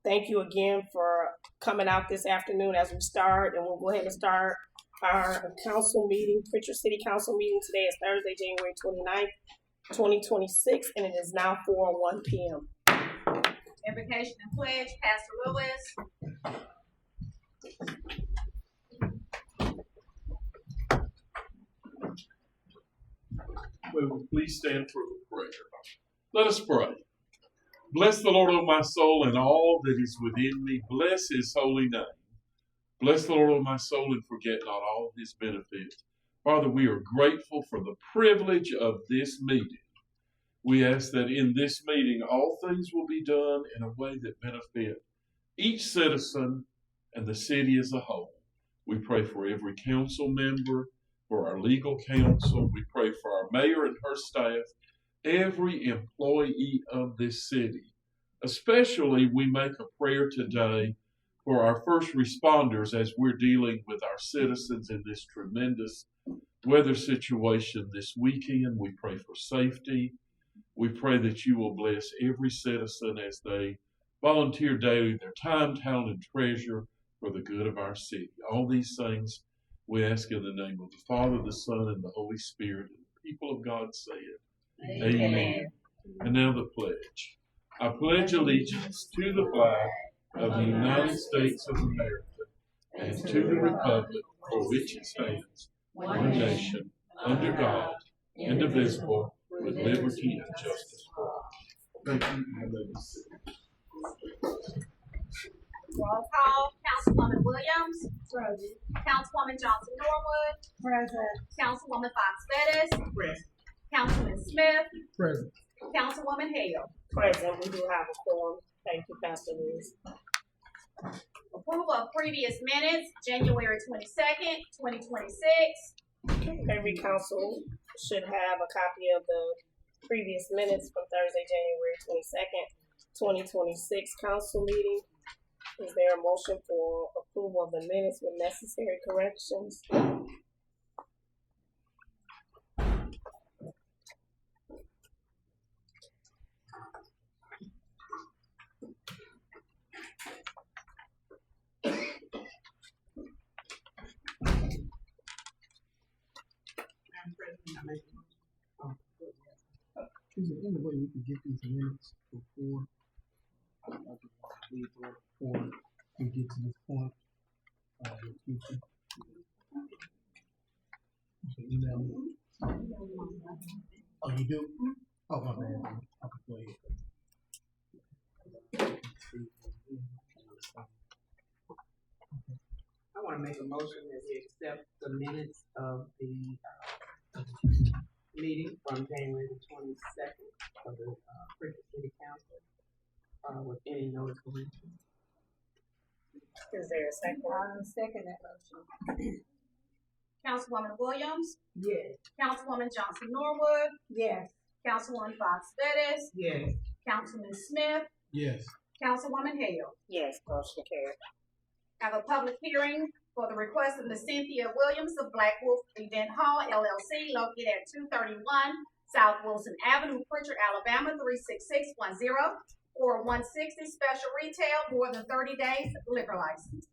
Thank you again for coming out this afternoon as we start, and we'll go ahead and start our council meeting, Prichard City Council meeting. Today is Thursday, January 29th, 2026, and it is now 4:01 p.m. Invocation and pledge, Pastor Lewis. We will please stand for the prayer. Let us pray. Bless the Lord, O my soul, and all that is within me. Bless his holy name. Bless the Lord, O my soul, and forget not all his benefits. Father, we are grateful for the privilege of this meeting. We ask that in this meeting, all things will be done in a way that benefit each citizen and the city as a whole. We pray for every council member, for our legal counsel. We pray for our mayor and her staff, every employee of this city. Especially, we make a prayer today for our first responders as we're dealing with our citizens in this tremendous weather situation this weekend. We pray for safety. We pray that you will bless every citizen as they volunteer daily their time, talent, and treasure for the good of our city. All these things we ask in the name of the Father, the Son, and the Holy Spirit. And the people of God say it. Amen. And now the pledge. I pledge allegiance to the flag of the United States of America and to the republic for which it stands, one nation, under God, indivisible, with liberty and justice for all. Thank you. Roll call, Councilwoman Williams. Present. Councilwoman Johnson Norwood. Present. Councilwoman Fox Bettis. Present. Councilman Smith. Present. Councilwoman Hale. Present. We do have a quorum. Thank you, Pastor Lewis. Approval of previous minutes, January 22nd, 2026. Every council should have a copy of the previous minutes from Thursday, January 22nd, 2026 council meeting. Is there a motion for approval of the minutes with necessary corrections? Is there any way we can get these minutes before we get to this point? In the future? Okay, email me. Oh, you do? Oh, my bad. Okay, go ahead. I want to make a motion that we accept the minutes of the meeting from January the 22nd of the Prichard City Council with any notice correction. Is there a second? I second that motion. Councilwoman Williams. Yes. Councilwoman Johnson Norwood. Yes. Councilwoman Fox Bettis. Yes. Councilman Smith. Yes. Councilwoman Hale. Yes, motion carried. Have a public hearing for the request of Ms. Cynthia Williams of Black Wolf Event Hall, LLC, located at 231 South Wilson Avenue, Prichard, Alabama, 36610, or 160 special retail, more than 30 days liquor license.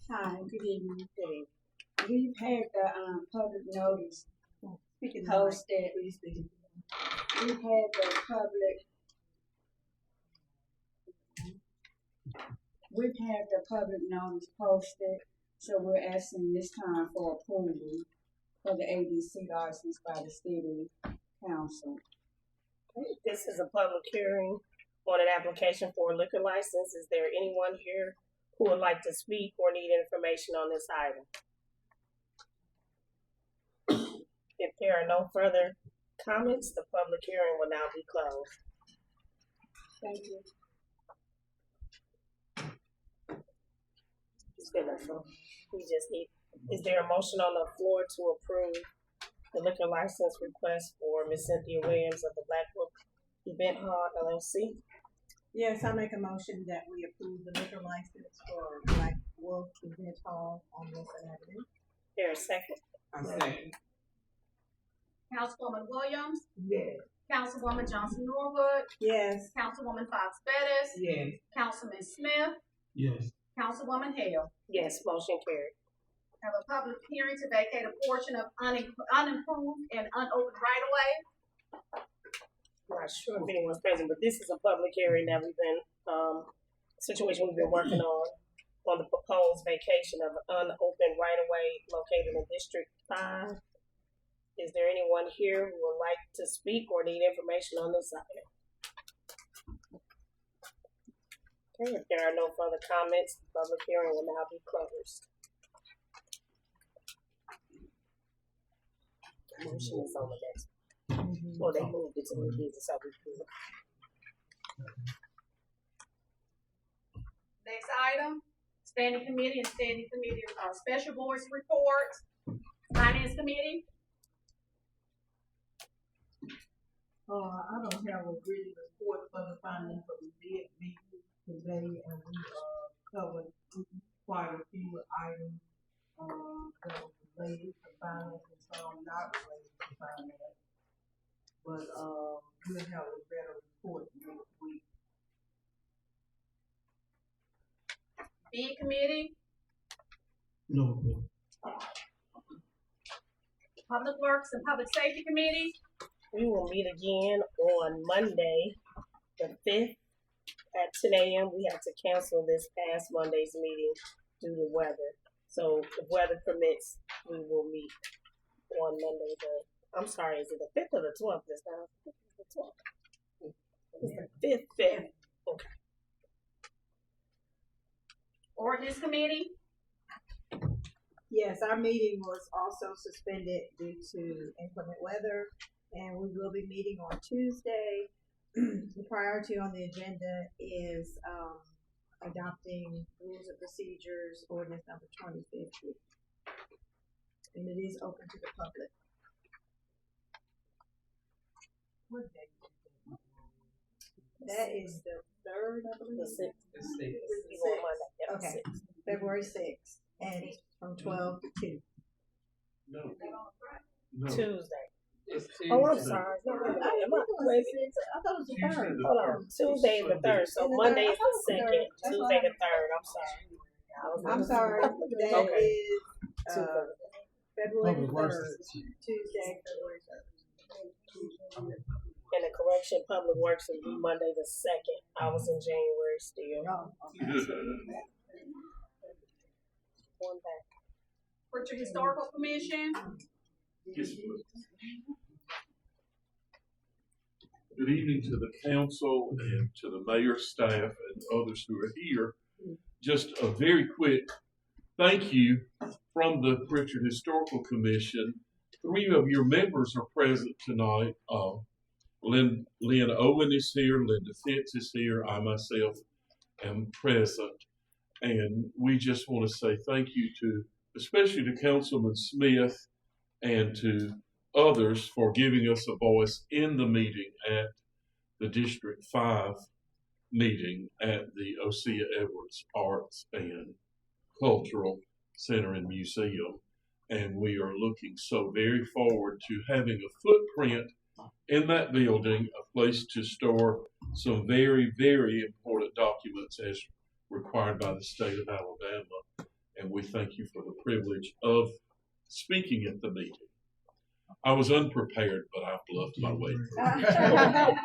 Hi, good evening. We've had the public notice posted. We've had the public notice posted, so we're asking this time for approval for the ABC license by the city council. This is a public hearing on an application for a liquor license. Is there anyone here who would like to speak or need information on this item? If there are no further comments, the public hearing will now be closed. Thank you. We just need, is there a motion on the floor to approve the liquor license request for Ms. Cynthia Williams of the Black Wolf Event Hall, LLC? Yes, I make a motion that we approve the liquor license for Black Wolf Event Hall on Wilson Avenue. There a second? I second. Councilwoman Williams. Yes. Councilwoman Johnson Norwood, Yes. Councilwoman Fox Bettis, Yes. Councilman Smith, Yes. Councilwoman Hale. Yes, motion carried. Have a public hearing to vacate a portion of unimproved and unopened right-of-way. I'm not sure if anyone's present, but this is a public hearing that we've been, situation we've been working on the proposed vacation of unopened right-of-way located in District 5. Is there anyone here who would like to speak or need information on this item? Okay, if there are no further comments, the public hearing will now be closed. The motion is on the next. Well, they moved it to the business, so we can. Next item, standing committee and standing committee, special boards report. Finance committee, I don't have a really report for the finance, but we did meet today and we, covered quite a few items, that were related to finance and some not related to finance. But, we'll have a better report next week. bid committee, No. public works and public safety committee, We will meet again on Monday, the 5th at 10 a.m. We had to cancel this past Monday's meeting due to weather. So if weather permits, we will meet on Monday is it the 5th or the 12th this time? The 12th. It's the 5th. Okay. ordinance committee, Yes, our meeting was also suspended due to inclement weather, and we will be meeting on Tuesday. The priority on the agenda is, adopting rules of procedures, ordinance number 2050. And it is open to the public. What day is that? That is the 3rd, I believe. The 6th. It's six. We on Monday. Yeah, the Okay. 6th. February 6th, and it's from 12 to 2. No. Tuesday. It's Oh, I'm Tuesday. sorry. No, I wait a minute. thought Am I- it was wait. the 6th. I thought it was the Tuesday 3rd. the Hold on. Tuesday is the 3rd. So Monday is the 2nd. Tuesday the 3rd. I'm sorry. I'm sorry. That Okay. is February Public Works 3rd. is Tuesday. Tuesday, February 3rd. And the correction, public works will be Monday the 2nd. I was in January still. Oh, One back. Prichard Historical Commission, Yes, please. Good evening to the council and to the mayor's staff and others who are here. Just a very quick thank you from the Prichard Historical Commission. 3 of your members are present tonight. Lynn Owen is here, Linda Fitz is here, I myself am present. And we just want to say thank you to, especially to Councilman Smith and to others for giving us a voice in the meeting at the District 5 meeting at the Osea Edwards Arts and Cultural Center and Museum. And we are looking so very forward to having a footprint in that building, a place to store some very, very important documents as required by the state of Alabama. And we thank you for the privilege of speaking at the meeting. I was unprepared, but I bluffed my way through.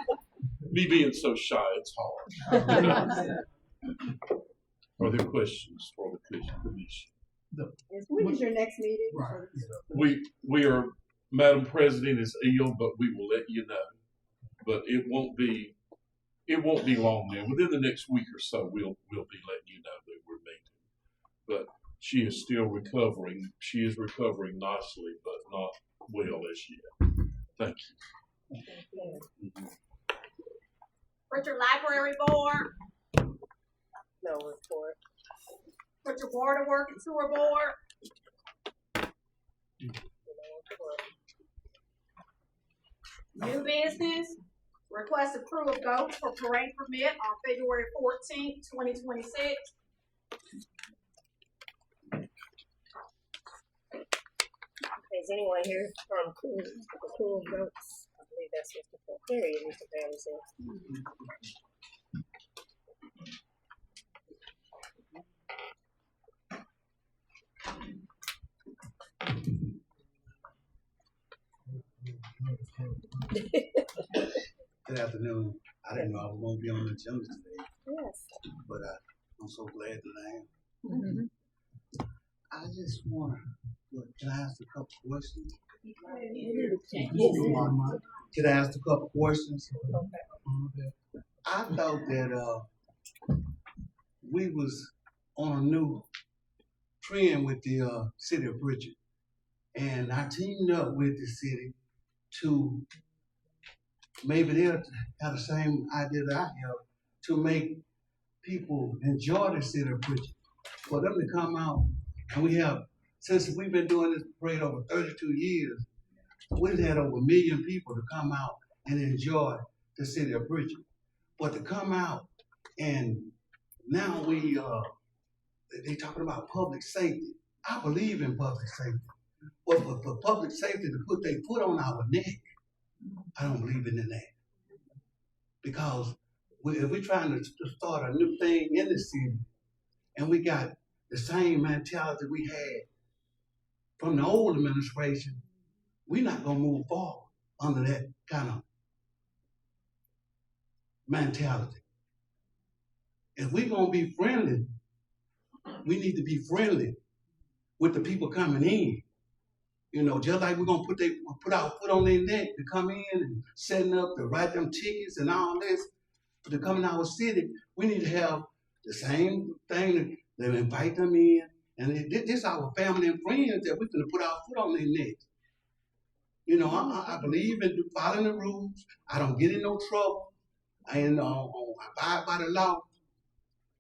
Me being so shy, it's hard. Are there questions for the commission? when is your next meeting? Right. We are, Madam President is ill, but we will let you know. But it won't be long now. Within the next week or so, we'll be letting you know that we're meeting. But she is still recovering. She is recovering nicely, but not well as yet. Thank you. Prichard Library Board, No report. Prichard Water Work and Sewer Board, new business, request approval of goats for parade permit on February 14th, 2026. Is anyone here from Cool Goats? I believe that's Mr. Perry, Mr. Bailey said. Good afternoon. I didn't know I was going to be on the agenda today, Yes. but I'm so glad that I am. Mm-hmm. I just want to, can I ask a couple questions? Yes. Can I ask a couple questions? Okay. I thought that we was on a new trend with the city of Prichard, and I teamed up with the city to maybe they'll have the same idea that I have to make people enjoy the city of Prichard. For them to come out, and we have, since we've been doing this parade over 32 years, we've had over 1 million people to come out and enjoy the city of Prichard. But to come out and now they talking about public safety. I believe in public safety. But for public safety to put their foot on our neck, I don't believe in that. Because if we're trying to start a new thing in the city, and we got the same mentality we had from the old administration, we're not going to move forward under that kind of mentality. If we're going to be friendly, we need to be friendly with the people coming in. You know, just like we're going to put our foot on their neck to come in and setting up to write them tickets and all this to come in our city, we need to have the same thing to invite them in. And this is our family and friends that we're going to put our foot on their necks. You know, I believe in following the rules. I don't get in no trouble. And I abide by the law.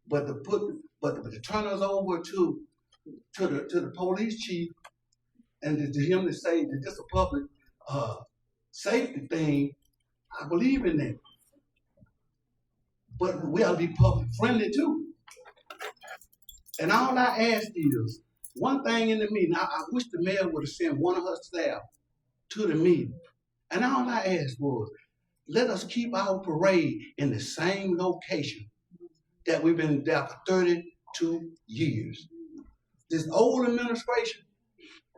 But to turn us over to the police chief and to him to say that this is a public safety thing, I believe in that. But we ought to be public friendly too. And all I ask is, one thing in the meeting, I wish the mayor would have sent one of her staff to the meeting. And all I asked was, let us keep our parade in the same location that we've been there for 32 years. This old administration,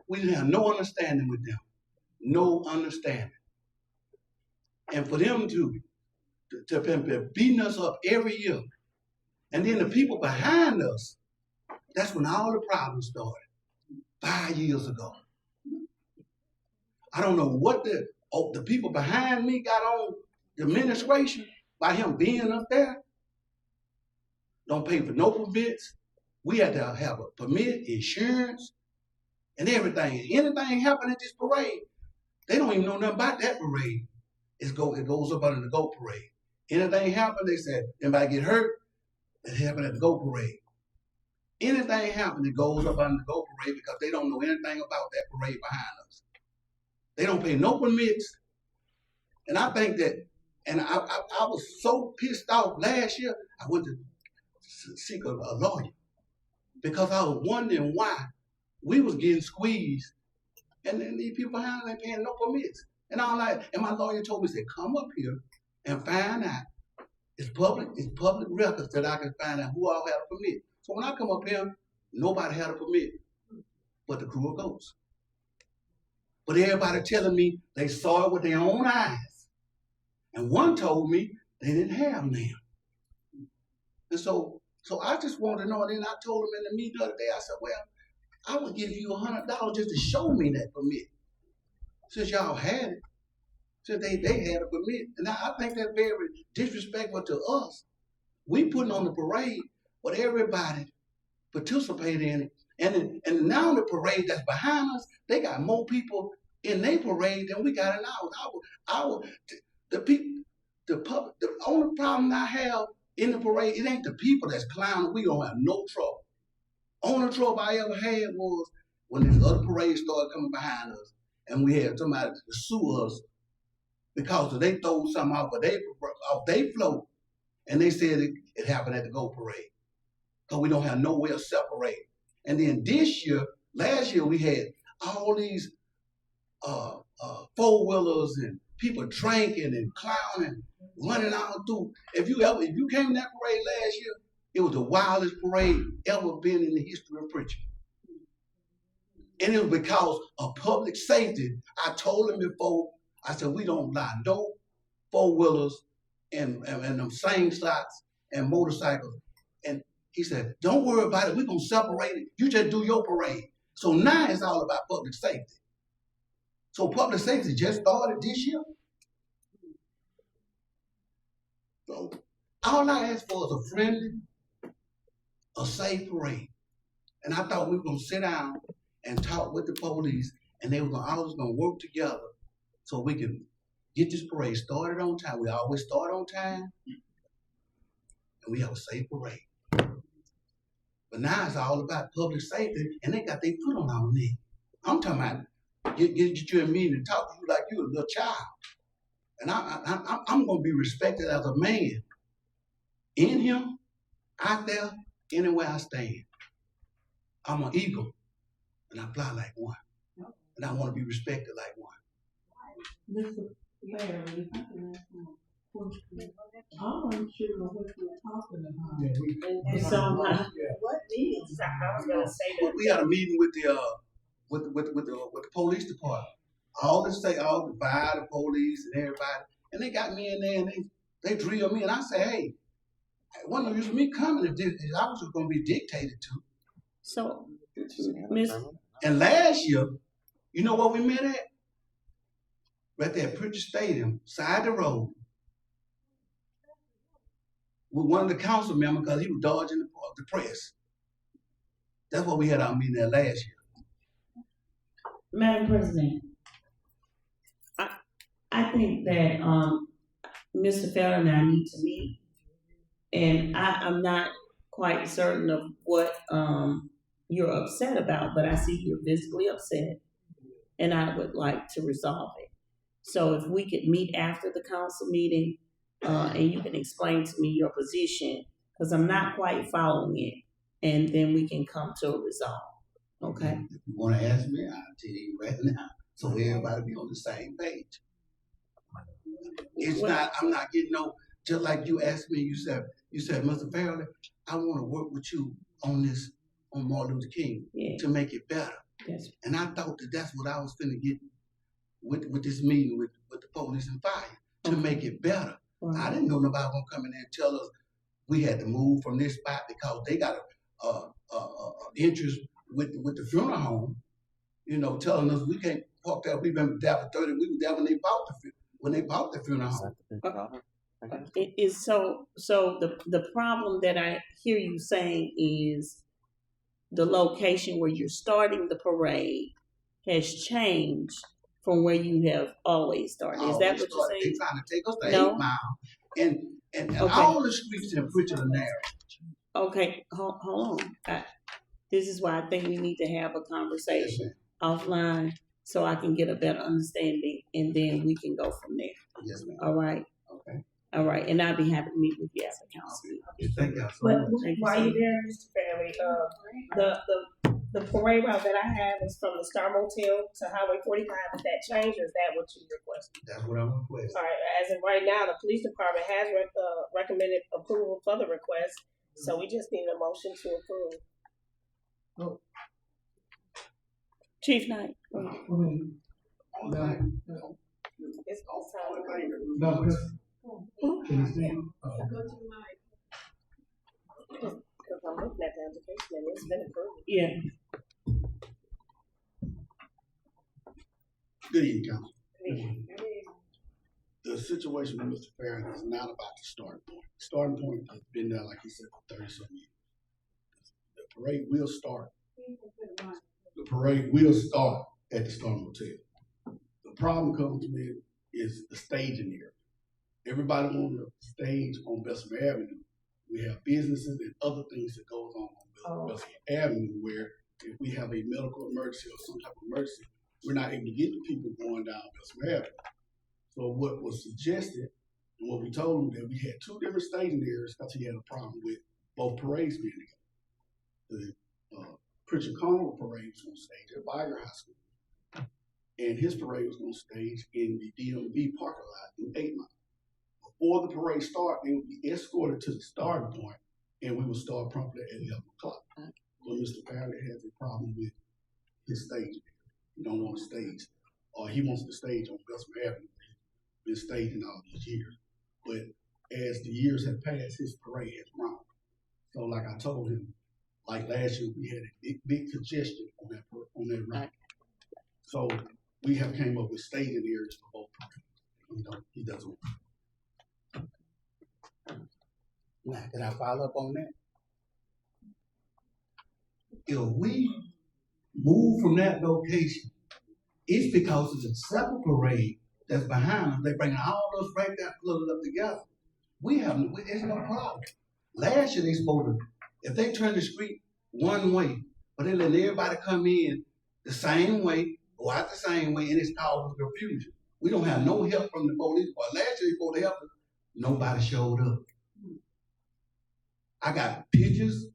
we didn't have no understanding with them. No understanding. And for them to be beating us up every year, and then the people behind us, that's when all the problems started, 5 years ago. I don't know what the people behind me got on the administration by him being up there. Don't pay for no permits. We had to have a permit, insurance, and everything. Anything happen at this parade, they don't even know nothing about that parade. It goes up under the GO parade. Anything happen, they said, anybody get hurt, it happened at the GO parade. Anything happen, it goes up under the GO parade because they don't know anything about that parade behind us. They don't pay no permits. And I think that, and I was so pissed off last year, I went to seek a lawyer because I was wondering why we was getting squeezed and then these people behind us ain't paying no permits. And my lawyer told me, said, come up here and find out. It's public records that I can find out who all had a permit. So when I come up here, nobody had a permit but the crew of ghosts. But everybody telling me they saw it with their own eyes. And one told me they didn't have them. And so I just wanted to know, and then I told him in the meeting the other day, I said, well, I would give you $100 just to show me that permit. Since y'all had it. Since they had a permit. And I think that's very disrespectful to us. We putting on the parade, but everybody participated in it. And now the parade that's behind us, they got more people in their parade than we got in ours. The only problem I have in the parade, it ain't the people that's clowning. We don't have no trouble. Only trouble I ever had was when this other parade started coming behind us, and we had somebody to sue us because they throw something off they float, and they said it happened at the GO parade because we don't have nowhere to separate. And then last year we had all these four-wheelers and people drinking and clowning, running all through. If you came to that parade last year, it was the wildest parade ever been in the history of Prichard. And it was because of public safety. I told him before, I said, we don't allow no four-wheelers and them same slots and motorcycles. And he said, don't worry about it. We're going to separate it. You just do your parade. So now it's all about public safety. So public safety just started this year. So all I asked for is a friendly, a safe parade. And I thought we were going to sit down and talk with the police, and they were always going to work together so we can get this parade started on time. We always start on time, and we have a safe parade. But now it's all about public safety, and they got their foot on our neck. I'm talking about get you in a meeting and talk to you like you a little child. And I'm going to be respected as a man in him, out there, anywhere I stand. I'm an eagle, and I fly like one. And I want to be respected like one. Mr. Mayor, if I can ask you a question. I'm unsure what you're talking about. And so, what is? I was gonna say that. We had a meeting with the police department. All the fire, the police, and everybody, and they got me in there, and they drilled me, and I said, hey, it wasn't no use of me coming if I was going to be dictated to. So, Miss, And last year, you know what we met at? Right there at Prichard Stadium, side the road, with one of the council members because he was dodging the press. That's what we had our meeting at last year. Madam President, I think that Mr. Feller and I need to meet, and I'm not quite certain of what you're upset about, but I see you're visibly upset, and I would like to resolve it. So if we could meet after the council meeting, and you can explain to me your position, because I'm not quite following it, and then we can come to a resolve. Okay? If you want to ask me, I'll tell you right now, so everybody be on the same page. I'm not getting just like you asked me, you said, Mr. Farrelly, I want to work with you on this, on Martin Luther King, to make it better. Yes. And I thought that's what I was finna get with this meeting with the police and fire, to make it better. I didn't know nobody was gonna come in there and tell us we had to move from this spot because they got a interest with the funeral home, telling us we can't park there. We've been there for 30. We were there when they bought the funeral home. It is so the problem that I hear you saying is the location where you're starting the parade has changed from where you have always started. Is that what you're saying? They're trying to take us to 8 Mile and all the streets in Prichard are narrow. Okay, hold on. This is why I think we need to have a conversation offline so I can get a better understanding, and then we can go from there. Yes, ma'am. All right. Okay. All right, and I'll be happy to meet with you after council. Thank you so but much. while you're there, Mr. Fairley, the parade route that I have is from the Star Motel to Highway 45. Is that changed, or is that what you requested? That's what I'm requesting. All right. As of right now, the police department has recommended approval for the request, so we just need a motion to approve. Oh. Chief Knight. It's time. No, because Because I'm looking at the application and it's been approved. Yeah. Good evening, council. The situation with Mr. Farron is not about the starting point. The starting point has been there, like he said, for 30-some years. The parade will start. The parade will start at the Star Motel. The problem comes to me is the staging area. Everybody on the stage on Bessemer Avenue, we have businesses and other things that goes on Bessemer Avenue, where if we have a medical emergency or some type of emergency, we're not able to get the people going down Bessemer Avenue. So what was suggested, and what we told them, that we had 2 different staging areas because he had a problem with both parades being together. The Prichard Carnival Parade was on stage at Biger High School. and his parade was gonna stage in the DMV parking lot in 8 Mile. Before the parade started, they would be escorted to the starting point, and we would start promptly at 11 o'clock. Well, Mr. Farley has a problem with his stage. He don't want to stage, or he wants to stage on Bessemer Avenue. Been staging all these years, but as the years have passed, his parade has grown. So, like I told him, like last year, we had a big congestion on that route. So we have came up with staging areas for both parades. He doesn't. Now, can I follow up on that? If we move from that location, it's because it's a separate parade that's behind us. They bring all those right there, flooded up together. It's no problem. Last year they supposed to, if they turn the street one way, but they let everybody come in the same way, go out the same way, and it's causing confusion. We don't have no help from the police. But last year they supposed to help us, nobody showed up. I got pictures,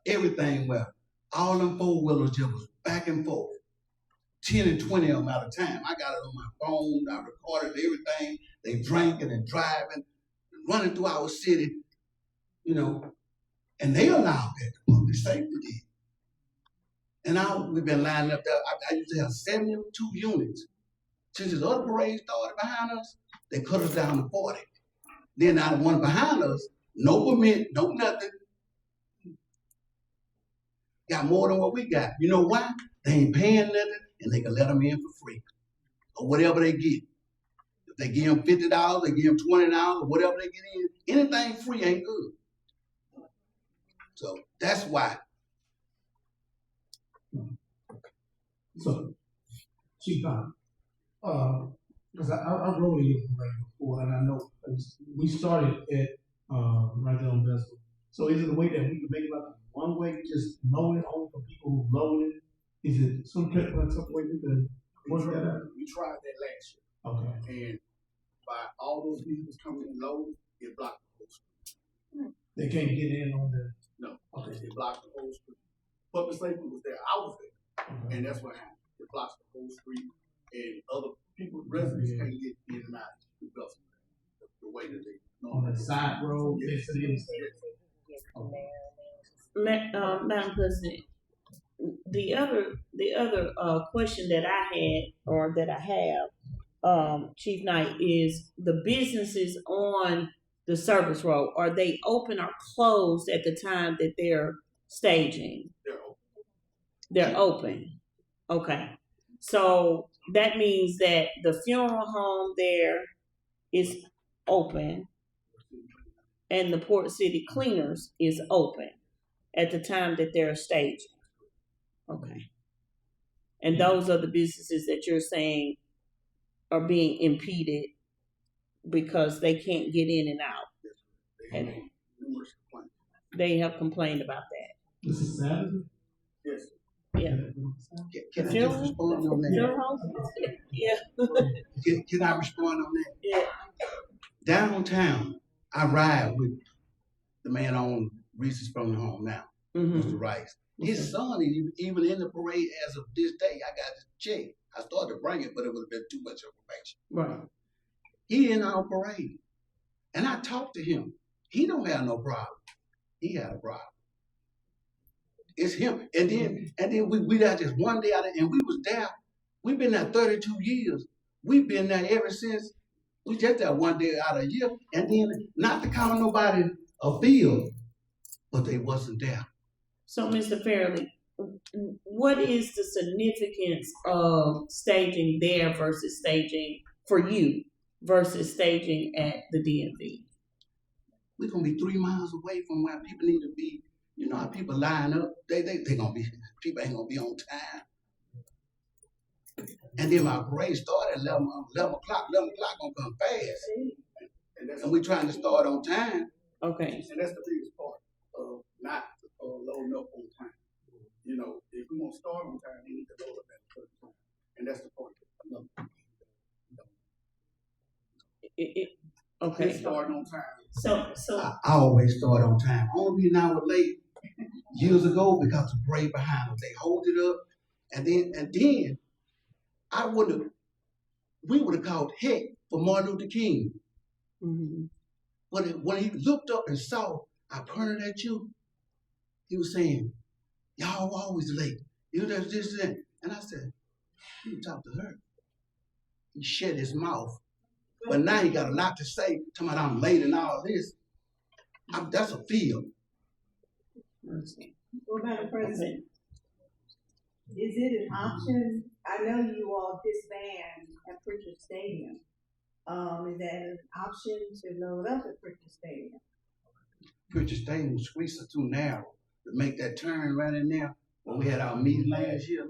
everything where all them four-wheelers just was back and forth. 10 and 20 of them at a time. I got it on my phone, I recorded everything. They drinking and driving, running through our city, and they allowed that, the public safety did. And now we've been lining up there. I used to have 72 units. Since this other parade started behind us, they cut us down to 40. Then now the one behind us, no permit, no nothing. Got more than what we got. You know why? They ain't paying nothing, and they can let them in for free, or whatever they get. If they give them $50, they give them $20, or whatever they get in. Anything free ain't good. So that's why. So, Chief, because I rode in your parade before, and I know we started at right there on Bethel. So is it a way that we can make it like a one way, just loading only for people who load it? Is it some way we can work that out? We tried that last year. Okay. And by all those vehicles coming in low, it blocked the whole street. They can't get in on the. No. Okay. It blocked the whole street. Public safety was there. I was there. Okay. And that's what happened. It blocks the whole street, and other people, residents can't get in and out because of the way that they On the side road, yes, it is. Madam President, the other question that I had, or that I have, Chief Knight, is the businesses on the service road, are they open or closed at the time that they're staging? They're open. They're open. Okay. So that means that the funeral home there is open and the Port City Cleaners is open at the time that they're staging. Okay. And those are the businesses that you're saying are being impeded because they can't get in and out. And they have complained about that. This is Saturday? Yes. Yeah. Can I just respond on that? Yeah. Can I respond on that? Yeah. Downtown, I ride with the man on Reese's from the home now, Mr. Rice. His son is even in the parade as of this day. I got to check. I started to bring it, but it would have been too much information. Right. He in our parade. And I talked to him. He don't have no problem. He had a problem. It's him. And then we there just one day out of, and we was there. We've been there 32 years. We've been there ever since. We just there one day out of a year. And then not to call nobody a bill, but they wasn't there. So, Mr. Fairley, what is the significance of staging there versus staging for you versus staging at the DMV? We're gonna be 3 miles away from where people need to be. You know how people line up, they gonna be, people ain't gonna be on time. And then my parade started at 11 o'clock gonna come fast. And we trying to start on time. Okay. And that's the biggest part of not loading up on time. You know, if we want to start on time, we need to load up at a certain time. And that's the point. Okay. Starting on time. So I always start on time. Only reason I was late years ago because the parade behind us. They hold it up, and then we would have called heck for Martin Luther King. Mm-hmm. When he looked up and saw I pointed at you, he was saying, y'all always late. You know, this, that. And I said, you talk to her. He shut his mouth. But now he got a lot to say, talking about I'm late and all this. That's a field. Well, Madam President, is it an option? I know you all disband at Prichard Stadium. Is that an option to load up at Prichard Stadium? Prichard Stadium squeezed too narrow to make that turn right in there. When we had our meeting last year,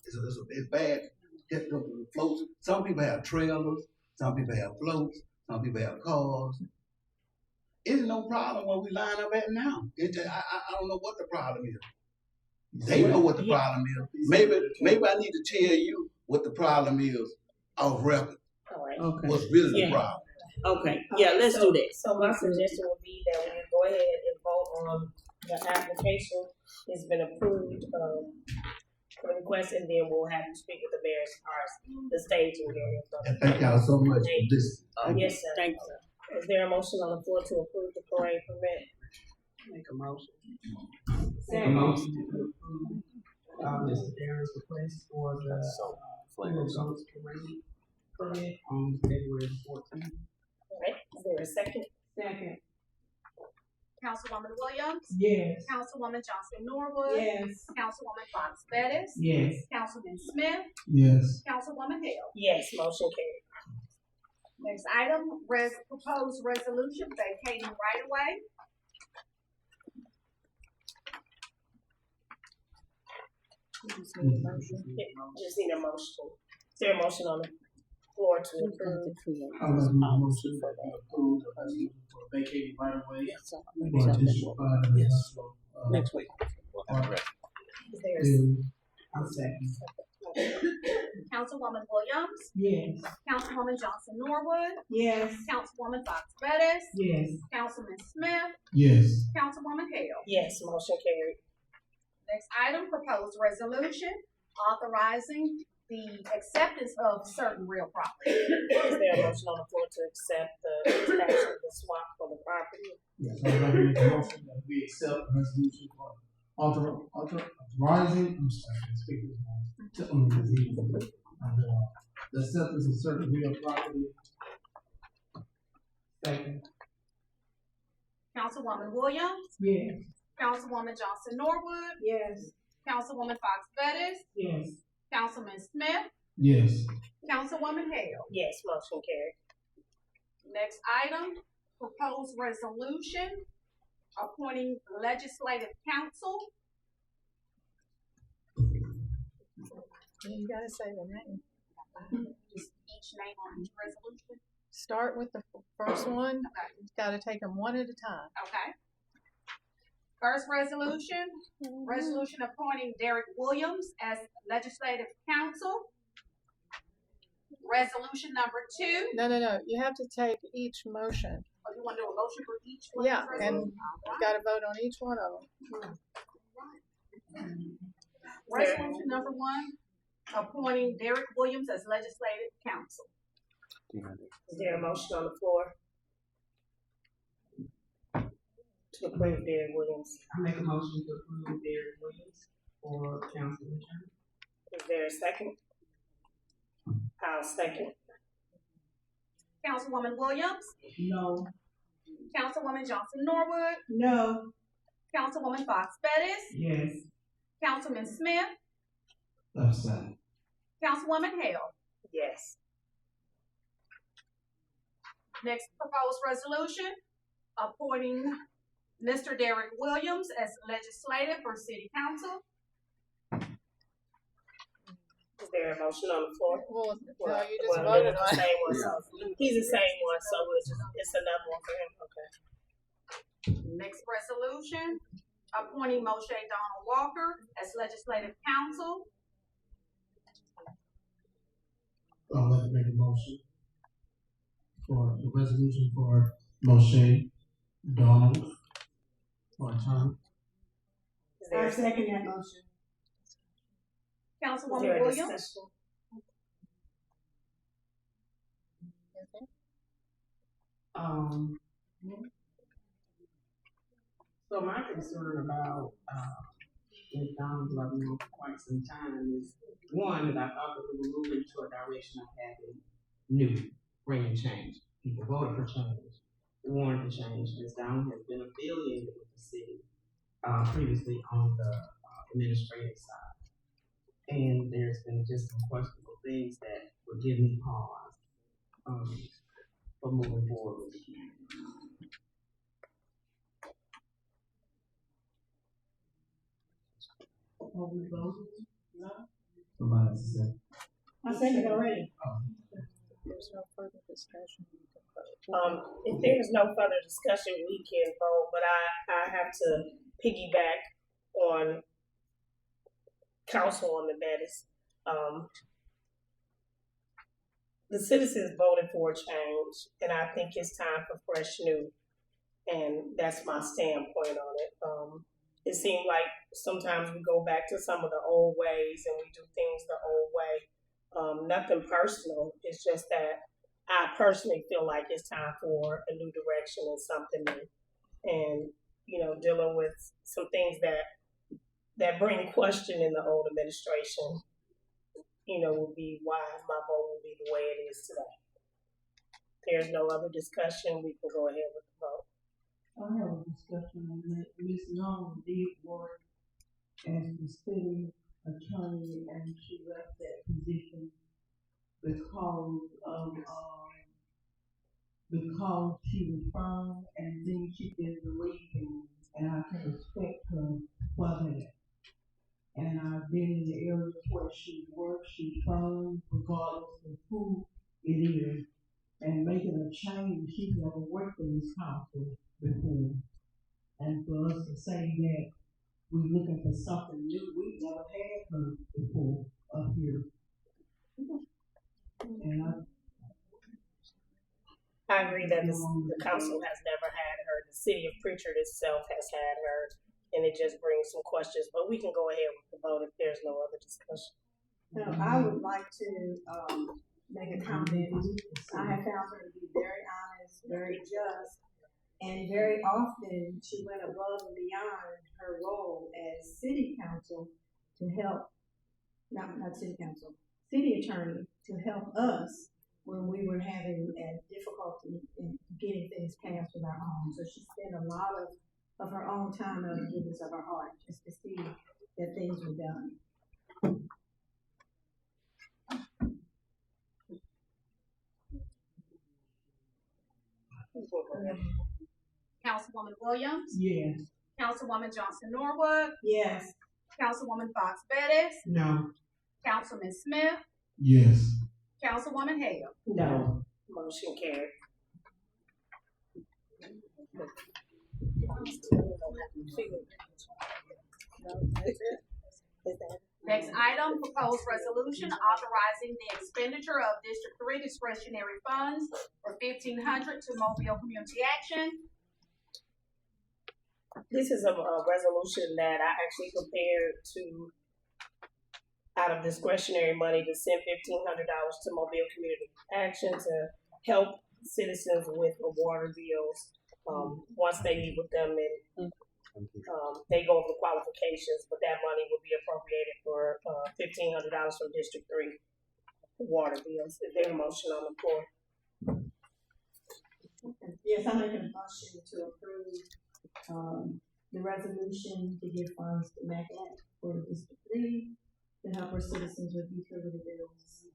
it's bad. Get the floats. Some people have trailers. Some people have floats. Some people have cars. It's no problem when we line up at now. I don't know what the problem is. They know what the problem is. Maybe I need to tell you what the problem is off record. All right. Okay. What's really the problem? Okay. Yeah, let's do that. So my suggestion would be that we go ahead and vote on the application. It's been approved, for the request, and then we'll have you speak with the various parts, the staging area. And thank y'all so much for this. Yes, sir. Thank you. Is there a motion on the floor to approve the parade permit? Make a motion. Make a motion. Mr. Darren's request for the Flavor Zones Parade permit on February 14th. All right, is there a second? Second. Councilwoman Williams, Yes. Councilwoman Johnson Norwood, Yes. Councilwoman Fox Bettis, Yes. Councilman Smith, Yes. Councilwoman Hale. Yes, motion carried. Next item, proposed resolution vacating right of way. Just need a motion. Is there a motion on the floor to approve? I was my motion for approve the resolution for vacating right of way. For District 5 and Industrial, Next week. Is there a bill. I'll second. Councilwoman Williams, Yes. Councilwoman Johnson Norwood, Yes. Councilwoman Fox Bettis, Yes. Councilman Smith, Yes. Councilwoman Hale. Yes, motion carried. Next item, proposed resolution authorizing the acceptance of certain real property. Is there a motion on the floor to accept the extraction of the swap for the property? Yes, I would like to make a motion that we accept the resolution for authorizing, I'm sorry, I speak this wrong. The acceptance of certain real property. Second. Councilwoman Williams, Yes. Councilwoman Johnson Norwood, Yes. Councilwoman Fox Bettis, Yes. Councilman Smith, Yes. Councilwoman Hale. Yes, motion carried. Next item, proposed resolution appointing legislative council. You gotta say the name. Just each name on each resolution. Start with the first one. Okay. You gotta take them one at a time. Okay. First resolution, resolution appointing Derek Williams as legislative council. Resolution number 2. No. You have to take each motion. Oh, you want to do a motion for each one? Yeah, and you gotta vote on each one of them. Resolution number 1, appointing Derek Williams as legislative council. Is there a motion on the floor to approve Derek Williams? I make a motion to approve Derek Williams for council return. Is there a second? I'll second. Councilwoman Williams, No. Councilwoman Johnson Norwood, No. Councilwoman Fox Bettis, Yes. Councilman Smith, Abstain. Councilwoman Hale. Yes. Next proposed resolution, appointing Mr. Derek Williams as legislative for city council. Is there a motion on the floor? Well, no, Well, you just well, voted it's on the it. same one, so he's the same one, so it's another one for him. Okay. Next resolution, appointing Moshe Donald Walker as legislative council. I'd like to make a motion for the resolution for Moshe Donald for a term. Is there I a second that motion. Is Councilwoman there a Williams, discussion? So my concern about Ms. Donald's I've known for quite some time is one is I thought that we were moving to a direction of having new, bringing change. People voted for change, wanted to change. Ms. Donald has been affiliated with the city previously on the administrative side, and there's been just some questionable things that would give me pause for moving forward with the community. Are we voting? No? Somebody said. I said it already. There's no further discussion. If there's no further discussion, we can vote, but I have to piggyback on Councilwoman Bettis. The citizens voted for a change, and I think it's time for fresh new, and that's my standpoint on it. It seems like sometimes we go back to some of the old ways and we do things the old way. Nothing personal. It's just that I personally feel like it's time for a new direction and something new. And, dealing with some things that bring question in the old administration, would be why my vote will be the way it is today. If there's no other discussion, we can go ahead with the vote. I have a discussion on that. Ms. Long did work as the city attorney, and she left that position because she was firm, and then she didn't believe in, and I can respect her for that. And I've been in the areas where she works, she's firm regardless of who it is, and making a change. She's never worked in this council before. And for us to say that we're looking for something new, we've never had her before up here. And I agree that the council has never had her. The city of Prichard itself has had her, and it just brings some questions. But we can go ahead with the vote if there's no other discussion. I would like to make a comment. I have found her to be very honest, very just, and very often she went above and beyond her role as city council to help, not city council, city attorney, to help us when we were having difficulty in getting things passed with our own. So she spent a lot of her own time out of the goodness of her heart just to see that things were done. Councilwoman Williams, yes. Councilwoman Johnson Norwood, Yes. Councilwoman Fox Bettis, No. Councilman Smith, Yes. Councilwoman Hale. No. Motion carried. Next item, proposed resolution authorizing the expenditure of District 3 discretionary funds for $1,500 to Mobile Community Action. This is a resolution that I actually prepared to, out of discretionary money, to send $1,500 to Mobile Community Action to help citizens with the water bills. Once they meet with them and they go over the qualifications, but that money will be appropriated for $1,500 from District 3 water bills. Is there a motion on the floor? Yes, I make a motion to approve the resolution to give funds to MACAT for District 3 to help our citizens with utility bills.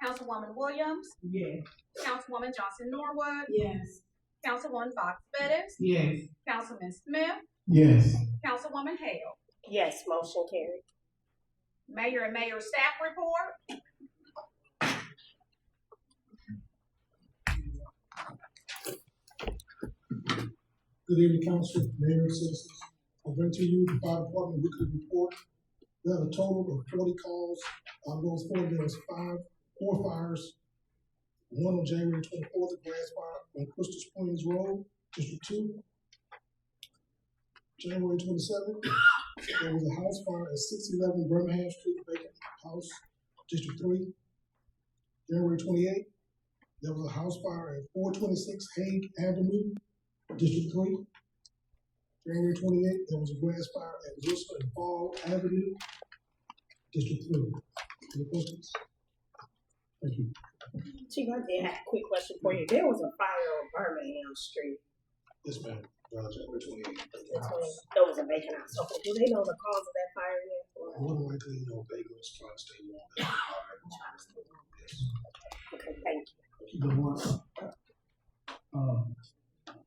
Councilwoman Williams, Yes. Councilwoman Johnson Norwood, Yes. Councilwoman Fox Bettis, Yes. Councilman Smith, Yes. Councilwoman Hale. Yes, motion carried. Mayor and Mayor Staff report. Good evening, Council, Mayor, and citizens. I bring to you the fire department weekly report. We have a total of 40 calls. Out of those 40, there was four fires. One on January 24th, a grass fire on Crystal Springs Road, District 2. January 27th, there was a house fire at 611 Birmingham Street, vacant house, District 3. January 28th, there was a house fire at 426 Hague Avenue, District 3. January 28th, there was a grass fire at Worcester and Fall Avenue, District 3. Any questions? Thank you. Chief, I did have a quick question for you. There was a fire on Birmingham Street. Yes, ma'am. January 28th. There was a vacant house. Okay, do they know the cause of that fire yet? More than likely, Baker is trying to stay warm. Yes. Okay, thank you. Keep it one.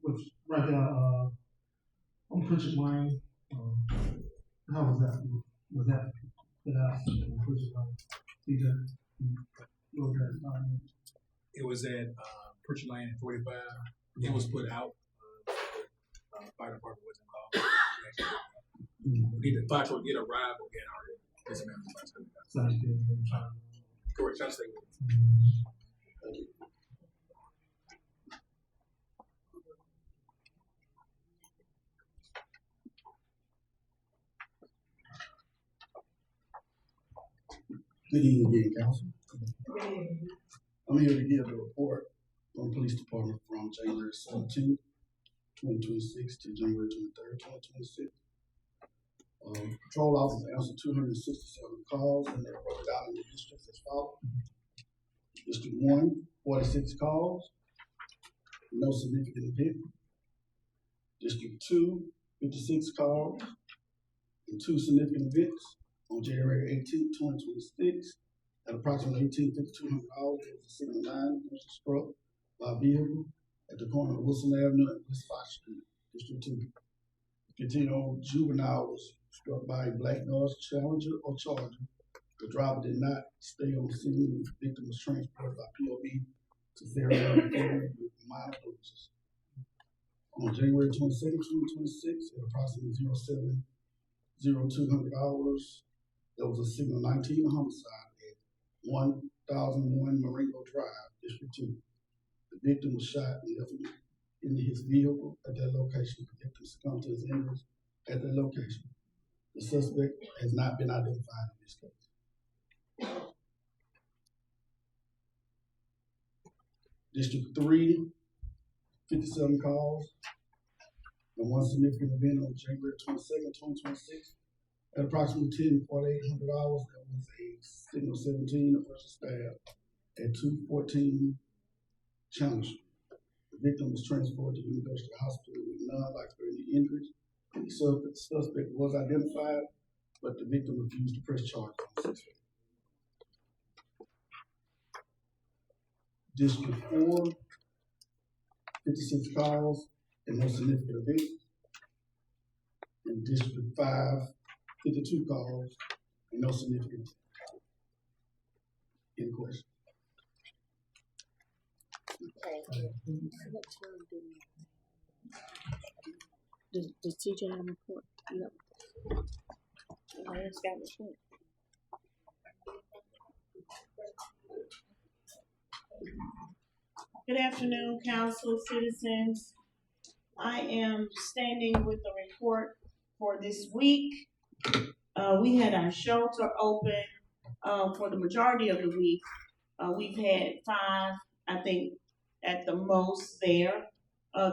Which right there, on Prichard Lane, how was that? Was that put out on Prichard Lane? DJ, what was that? It was at Prichard Lane at 45. It was put out. Fire department wasn't called. Either fire truck did arrive or get already. Yes, ma'am. Correct. Trying to stay with it. Thank you. Good evening again, Council. I'm here to give a report from the Police Department from January 17th, 2026 to January 23rd, 2026. Patrol officers answered 267 calls and they were broken down into districts as follows. District 1, 46 calls, no significant event. District 2, 56 calls, and 2 significant events. On January 18, 2026, at approximately 18:52 hours, there was a signal 9 which was struck by a vehicle at the corner of Wilson Avenue and West 5th Street, District 2. 15-year-old juvenile was struck by a black Dodge Challenger or Charger. The driver did not stay on the scene and the victim was transported by POB to Fairfield with minor bruises. On January 22, 2026, at approximately 07:02 hours, there was a signal 19 homicide at 1001 Marengo Drive, District 2. The victim was shot and left in his vehicle at that location. The victim succumbed to his injuries at that location. The suspect has not been identified in this case. District 3, 57 calls, and 1 significant event on January 22nd, 2026. At approximately 10:48 hours, there was a signal 17, a person stabbed at 214 Channel Street. The victim was transported to the University Hospital with non-life-threatening injuries. The suspect was identified, but the victim refused to press charges on the suspect. District 4, 56 calls and no significant events. In District 5, 52 calls and no significant events. Any questions? Okay. Does TJ have a report? No. It's got a report. Good afternoon, council, citizens. I am standing with the report for this week. We had our shelter open for the majority of the week. We've had 5, I think, at the most there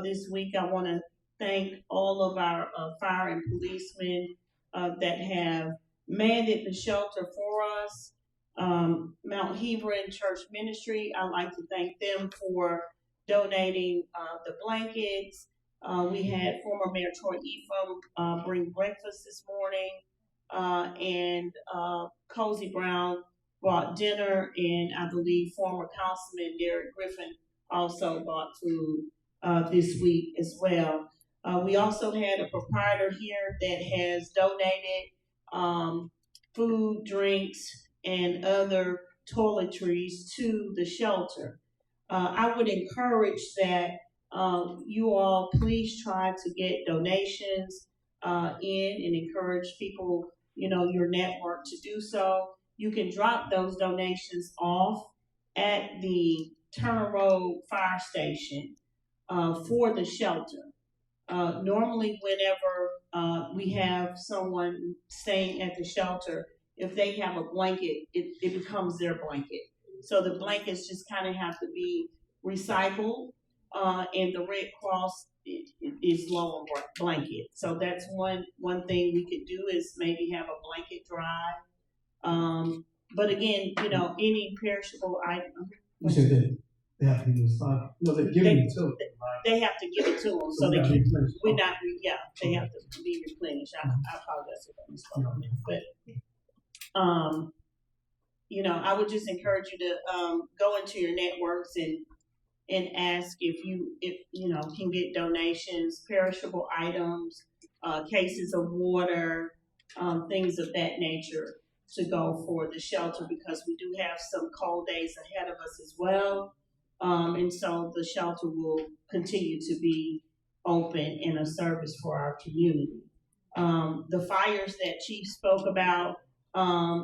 this week. I want to thank all of our fire and policemen that have manned the shelter for us. Mount Hebron Church Ministry, I'd like to thank them for donating the blankets. We had former Mayor Troy Ephraim bring breakfast this morning, and Cozy Brown brought dinner, and I believe former Councilman Derek Griffin also brought food this week as well. We also had a proprietor here that has donated food, drinks, and other toiletries to the shelter. I would encourage that you all please try to get donations in and encourage people, your network to do so. You can drop those donations off at the Turner Road Fire Station for the shelter. Normally, whenever we have someone staying at the shelter, if they have a blanket, it becomes their blanket. So the blankets just kind of have to be recycled, and the Red Cross is low on blanket. So that's one thing we could do is maybe have a blanket drive. But again, any perishable item. You said that they have to be recycled. No, they're giving it to them. They have to give it to them, so they gotta can. replenish. They have to be replenished. I apologize if I misspoke on that, but I would just encourage you to go into your networks and ask if you can get donations, perishable items, cases of water, things of that nature to go for the shelter, because we do have some cold days ahead of us as well. And so the shelter will continue to be open in a service for our community. The fires that Chief spoke about,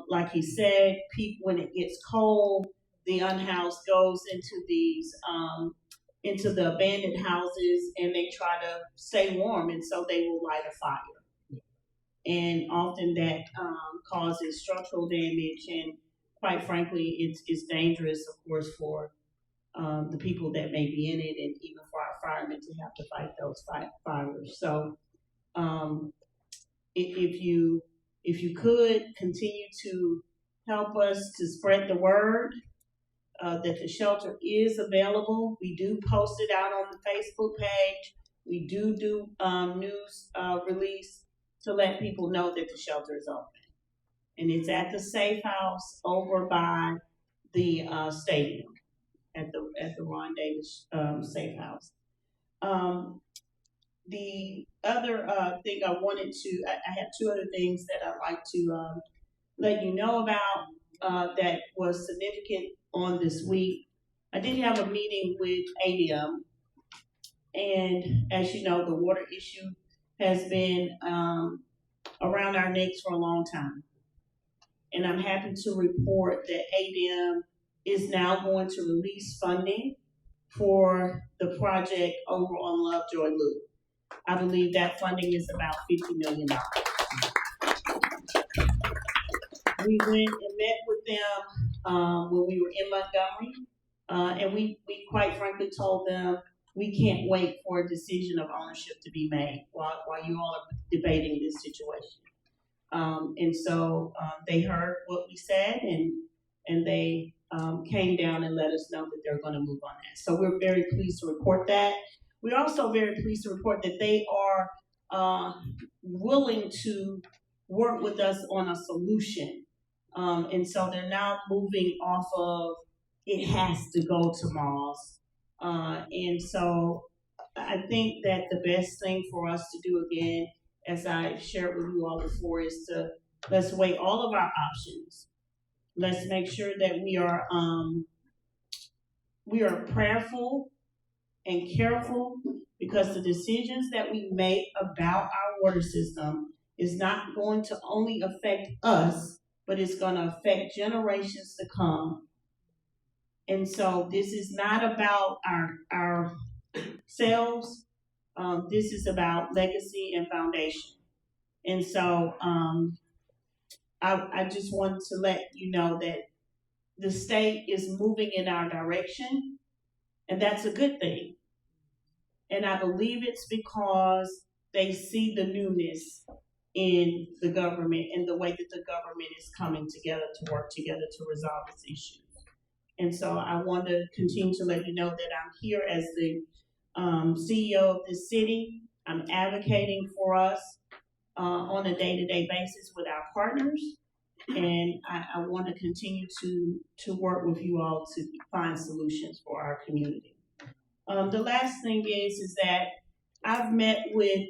like he said, when it gets cold, the unhoused goes into these, into the abandoned houses, and they try to stay warm, and so they will light a fire. And often that causes structural damage, and quite frankly, it's dangerous, of course, for the people that may be in it, and even for our firemen to have to fight those fires. So, if you could continue to help us to spread the word that the shelter is available. We do post it out on the Facebook page. We do news release to let people know that the shelter is open, and it's at the Safe House over by the stadium. At the Ron Davis Safe House. The other thing I wanted to, I have two other things that I'd like to let you know about that was significant on this week. I did have a meeting with ADM, and as you know, the water issue has been around our necks for a long time. And I'm happy to report that ADM is now going to release funding for the project over on Lovejoy Loop. I believe that funding is about $50 million. We went and met with them when we were in Montgomery, and we quite frankly told them we can't wait for a decision of ownership to be made while you all are debating this situation. And so they heard what we said, and they came down and let us know that they're going to move on that. So we're very pleased to report that. We're also very pleased to report that they are willing to work with us on a solution. And so they're now moving off of it has to go to Moss. And so I think that the best thing for us to do, again, as I shared with you all before, is let's weigh all of our options. Let's make sure that we are prayerful and careful, because the decisions that we make about our water system is not going to only affect us, but it's going to affect generations to come. And so this is not about our selves. This is about legacy and foundation. And so I just wanted to let you know that the state is moving in our direction, and that's a good thing. And I believe it's because they see the newness in the government and the way that the government is coming together to work together to resolve this issue. And so I want to continue to let you know that I'm here as the CEO of this city. I'm advocating for us on a day-to-day basis with our partners. And I want to continue to work with you all to find solutions for our community. The last thing is that I've met with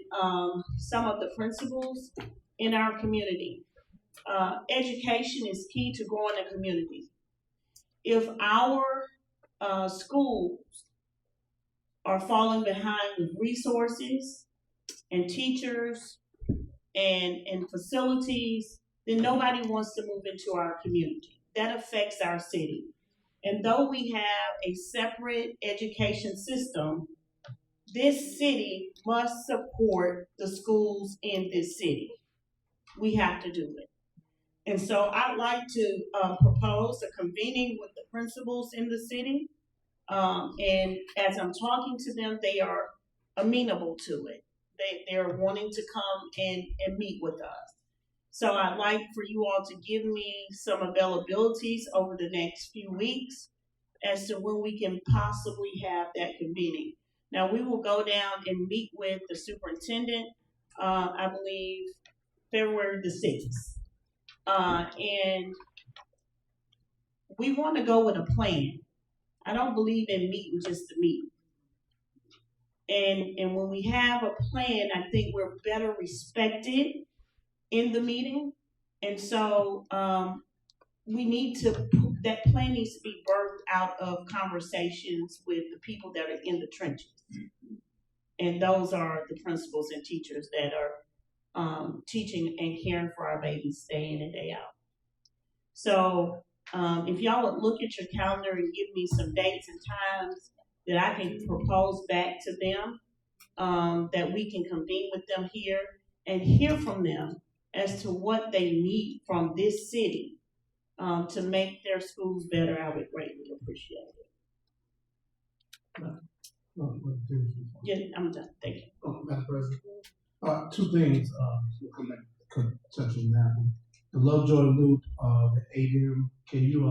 some of the principals in our community. Education is key to growing a community. If our schools are falling behind with resources and teachers and facilities, then nobody wants to move into our community. That affects our city. And though we have a separate education system, this city must support the schools in this city. We have to do it. And so I'd like to propose a convening with the principals in the city. And as I'm talking to them, they are amenable to it. They're wanting to come and meet with us. So I'd like for you all to give me some availabilities over the next few weeks as to when we can possibly have that convening. Now, we will go down and meet with the superintendent, I believe, February the 6th. And we want to go with a plan. I don't believe in meeting just to meet. And when we have a plan, I think we're better respected in the meeting. And so that plan needs to be birthed out of conversations with the people that are in the trenches. And those are the principals and teachers that are teaching and caring for our babies day in and day out. So if y'all would look at your calendar and give me some dates and times that I can propose back to them, that we can convene with them here and hear from them as to what they need from this city to make their schools better, I would greatly appreciate it. Yeah, I'm done. Thank you. Madam President. Two things we'll come back to touch on that. The Lovejoy Loop, the ADM, can you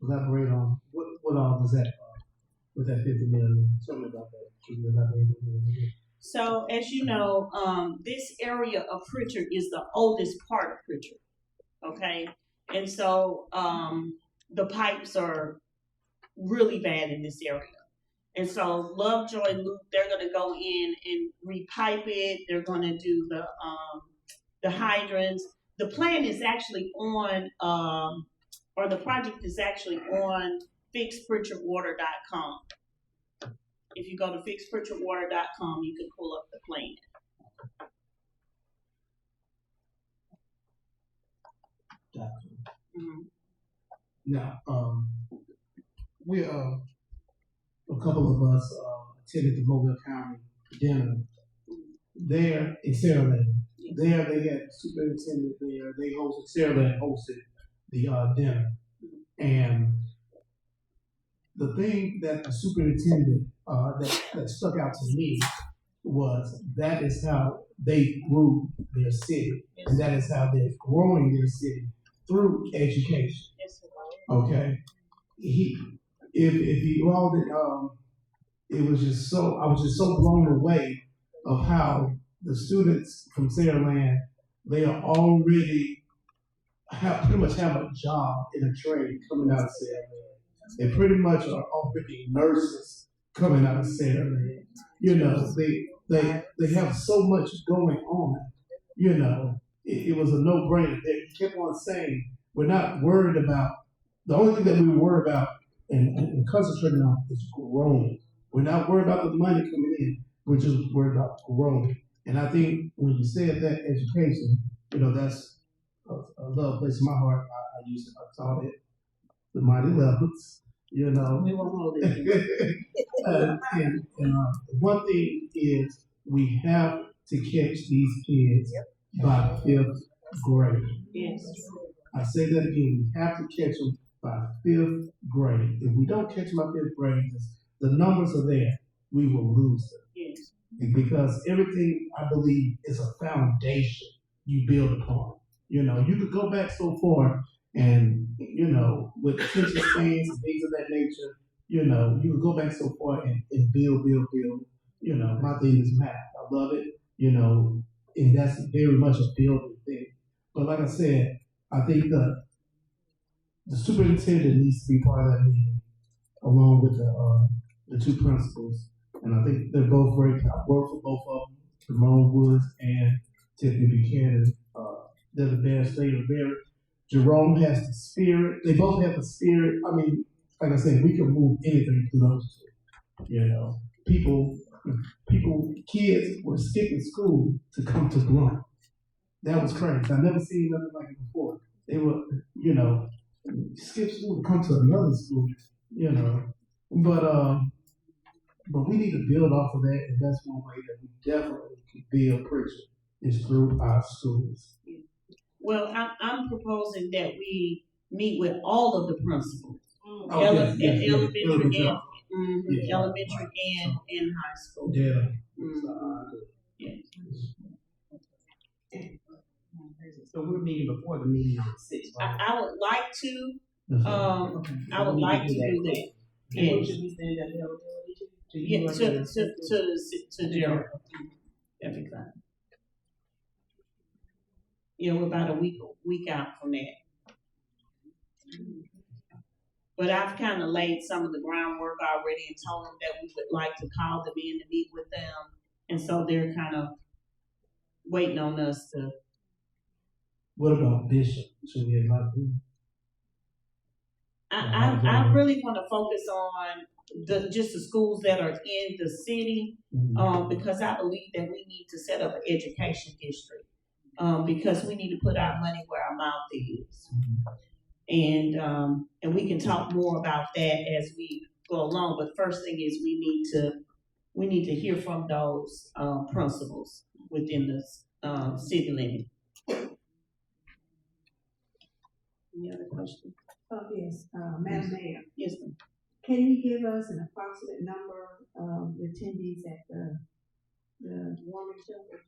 elaborate on what all does that with that 50 million? Tell me about that. Can you elaborate on that? So, as you know, this area of Prichard is the oldest part of Prichard. Okay, and so the pipes are really bad in this area. And so Lovejoy Loop, they're going to go in and repipe it. They're going to do the hydrants. The plan is actually on, or the project is actually on fixprichardwater.com. If you go to fixprichardwater.com, you can pull up the plan. Mm-hmm. Now, we a couple of us attended the Mobile County dinner there in Saraland. There they had the superintendent there. They hosted, Saraland hosted the dinner. And the thing that the superintendent that stuck out to me was that is how they grew their city. And that is how they're growing their city through education. Okay. If you all did, it was just so, I was just so blown away of how the students from Saraland, they are already pretty much have a job in a trade coming out of Saraland. They pretty much are already nurses coming out of Saraland. You know, they have so much going on. You know, it was a no-brainer. They kept on saying, we're not worried about, the only thing that we were worried about and concentrating on is growing. We're not worried about the money coming in. We're just worried about growing. And I think when you said that education, you know, that's a love place in my heart. I taught it the mighty levels, you know. We won't hold it. One thing is we have to catch these kids by 5th grade. Yes. I say that again, we have to catch them by 5th grade. If we don't catch them by 5th grade, the numbers are there, we will lose them. Yes. Because everything, I believe, is a foundation you build upon. You know, you could go back so far and, you know, with attention spans and things of that nature, you know, you could go back so far and build. You know, my thing is math. I love it, you know, and that's very much a building thing. But like I said, I think the superintendent needs to be part of that meeting, along with the two principals. And I think they're both great. I've worked for both of them, Ramon Woods and Tiffany Buchanan. They're the best. They are very. Jerome has the spirit. They both have the spirit. I mean, like I said, we can move anything through those two. You know, kids were skipping school to come to Blunt. That was crazy. I've never seen nothing like it before. They were, you know, skip school to come to another school. You know, but we need to build off of that, and that's one way that we definitely can build Prichard is through our schools. Well, I'm proposing that we meet with all of the principals, Oh, elementary yeah. elementary and high school. Yeah. Yeah. So we're meeting before the meeting on the sixth, right? I would like to, Okay. I would like to do that. And who Yes. should we send that availability to? To you Yeah, or to Gerald. That'd be fine. Yeah, we're about a week out from that. But I've kind of laid some of the groundwork already and told them that we would like to call them in to meet with them. And so they're kind of waiting on us to. What about Bishop? Should we invite him? I really want to focus on just the schools that are in the city, because I believe that we need to set up an education district, because we need to put our money where our mouth is, and we can talk more about that as we go along. But first thing is we need to hear from those principals within the city limit. Any other questions? Yes, Madam Mayor, Yes, ma'am. can you give us an approximate number of attendees at the warming shelter?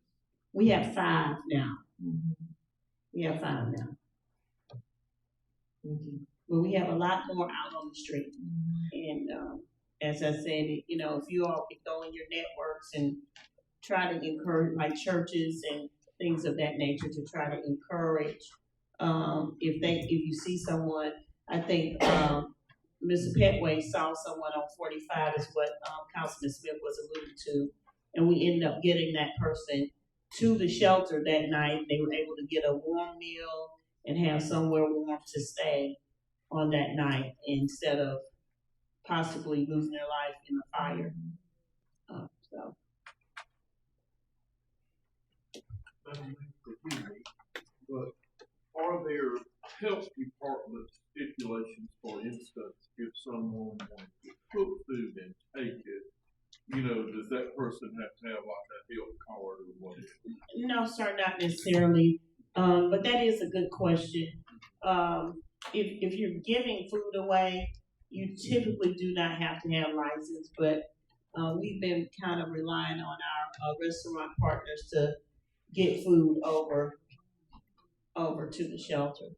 We have 5 now. We have 5 now. But we have a lot more out on the street. And as I said, you know, if you all could go in your networks and try to encourage, like churches and things of that nature, to try to encourage, if you see someone, I think Mr. Petway saw someone on 45 is what Councilman Smith was alluding to, and we ended up getting that person to the shelter that night. They were able to get a warm meal and have somewhere warm to stay on that night instead of possibly losing their life in a fire. But are there health department stipulations, for instance, if someone wanted to cook food and take it, you know, does that person have to have like a health card or whatever? No, sir, not necessarily. But that is a good question. If you're giving food away, you typically do not have to have license, but we've been kind of relying on our restaurant partners to get food over to the shelter.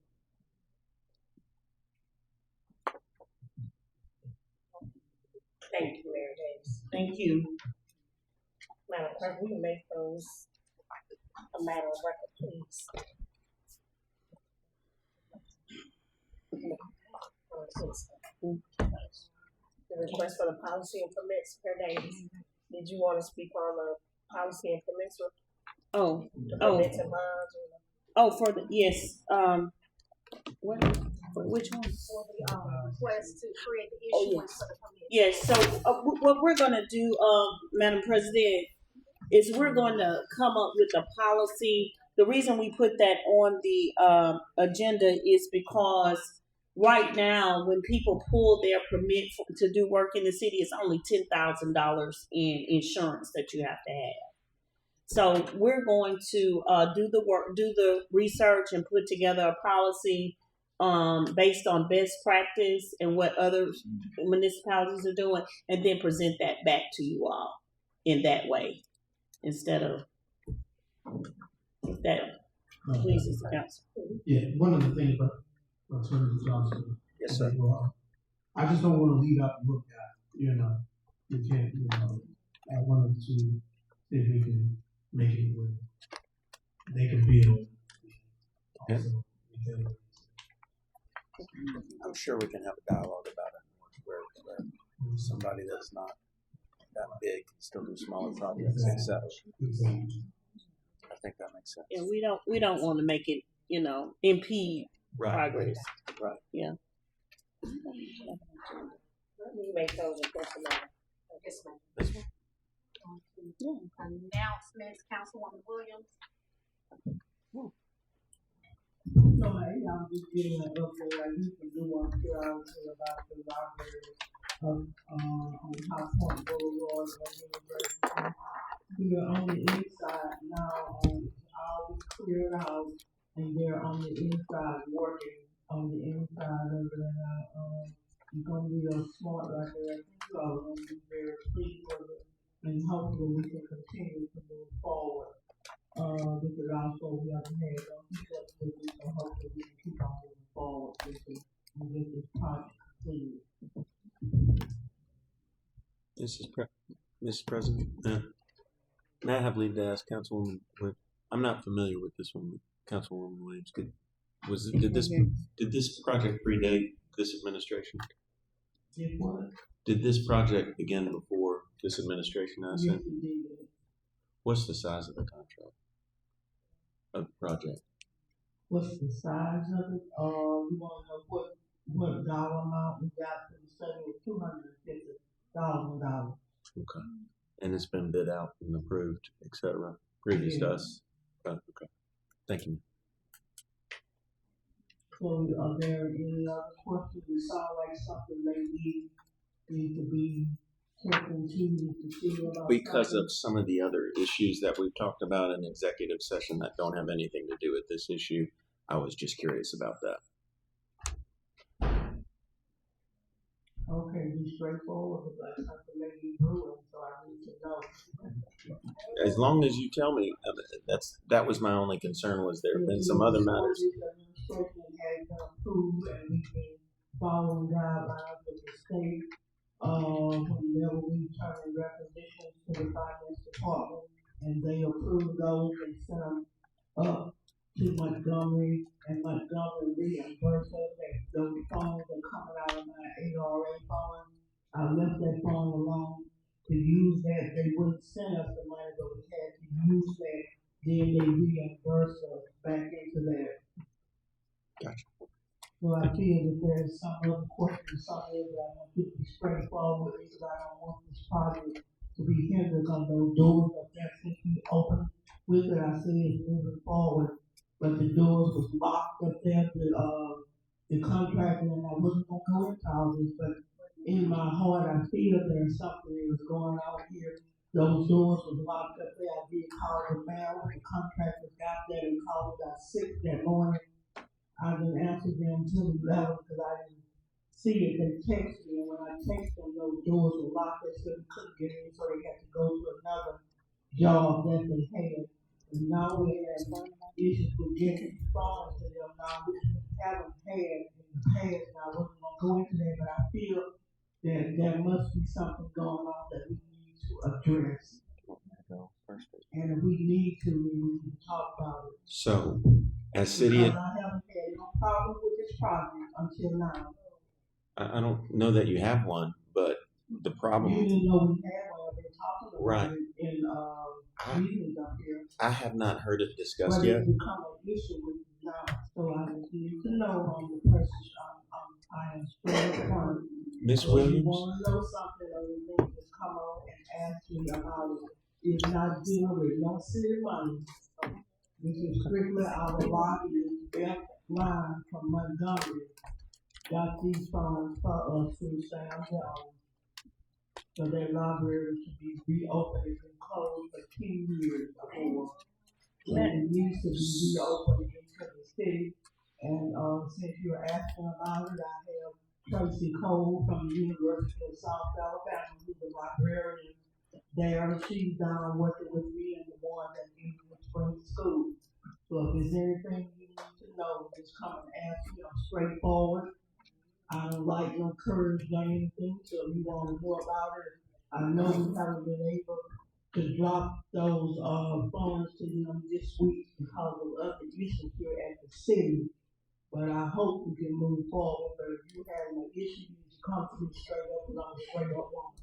Thank you, Mayor Davis. Thank you. Madam Clerk, we can make those a matter of record, please. The request for the policy and permits, Mayor Davis. Did you want to speak on the policy and permits? Permits and bonds? For the, yes, which one? For the request to create the Oh, issuance for the permit. Yes, so what we're gonna do, Madam President, is we're going to come up with a policy. The reason we put that on the agenda is because right now, when people pull their permit to do work in the city, it's only $10,000 in insurance that you have to have. So we're going to do the research, and put together a policy based on best practice and what other municipalities are doing, and then present that back to you all in that way, instead of that. Please, Mr. Council. Yeah, one of the things about Attorney Johnson. Yes, sir. I just don't want to leave out the look guy. You know, we can't. You know, I wanted to see if we can make it where they can build. Also, I'm sure we can have a dialogue about it where somebody that's not that big can still do smaller projects. Exactly. I think that makes sense. And we don't want to make it, you know, impede progress. Right. Yeah. Let me make those requests a matter. Yes, ma'am. This one? Announcements, Councilwoman Williams. So, hey, I'm just getting an update like you can do on here about the library on High Point Boulevard and University. We are on the inside now, all cleared out, and they're on hopefully we can continue to move forward. Because also we haven't had those hiccups with it, so hopefully we can keep on moving forward with it and get this project completed. Mrs. President, may I have leave to ask Councilwoman? I'm not familiar with this one, Councilwoman Williams. Did this project predate this administration? Did what? Did this project begin before this administration? I Yes, said. it did. What's the size of the contract of the project? What's the size of it? We want to know what dollar amount we got for the study of $250,000. Okay, and it's been bid out and approved, etc. Previous to us. Okay, thank you. So, are there any other questions? It sounds like something maybe need to be taken to see about. Because of some of the other issues that we've talked about in executive session that don't have anything to do with this issue, I was just curious about that. Okay, be straightforward, but like something may be brewing, so I need to know. As long as you tell me, that was my only concern. Was there been some other matters? The administration has been approved, and we've been following guidelines of the state. Whenever we turn in requisitions to the finance department, and they approve those and send them up to Montgomery, and Montgomery reimburses us. Those funds are coming out of my ARA fund. I left that fund alone to use that. They wouldn't send us the money, but we had to use that. Then they reimburse us back into that. Gotcha. So I feel that there's some other questions, something that I want to be straightforward with, because I don't want this project to be hindered on those doors up there since we open with it. I see it's moving forward, but the doors was locked up there. The contractor, and I wasn't gonna go into all this, but in my heart, I feel there's something that was going on here. Those doors was locked up there. I did call the mail when the contractor got there and called about 6 that morning. I didn't answer them until 11 because I didn't see it. They texted me, and when I texted them, those doors were locked. They said we couldn't get in, so they had to go to another job that they had. And now we have issues with getting phones to them now, which we haven't had in the past. And I wasn't going to go into that, but I feel that there must be something going on that we need to address. And if we need to talk about it. So, as city, because I haven't had no problem with this project until now. I don't know that you have one, but the problem. You didn't know we had one. I've been talking about right. it in meetings up here. I have not heard it discussed but yet. But it's become an issue with me now, so I need to know on the person I am straight upon. Miss so Williams? If you want to know something or you think just come on and ask me about it. It's not dealing with no city money. This is strictly our lobbyist, Beth Line from Montgomery. Got these funds for us through Sam Jones. So their library should be reopened. It's been closed for 10 years before. And it needs to be reopened into the city. And since you're asking about it, I have Tracy Cole from the University of South Alabama, who's a librarian there. She's down working with me and the one that needs to spring school. So if there's anything you need to know, just come and ask me. I'm straightforward. I don't like no curves or anything, so if you want to know about it, I know we haven't been able to drop those funds to them this week because of other issues here at the city. But I hope we can move forward. But if you have an issue, you just come to me straight up and I'm straight up one.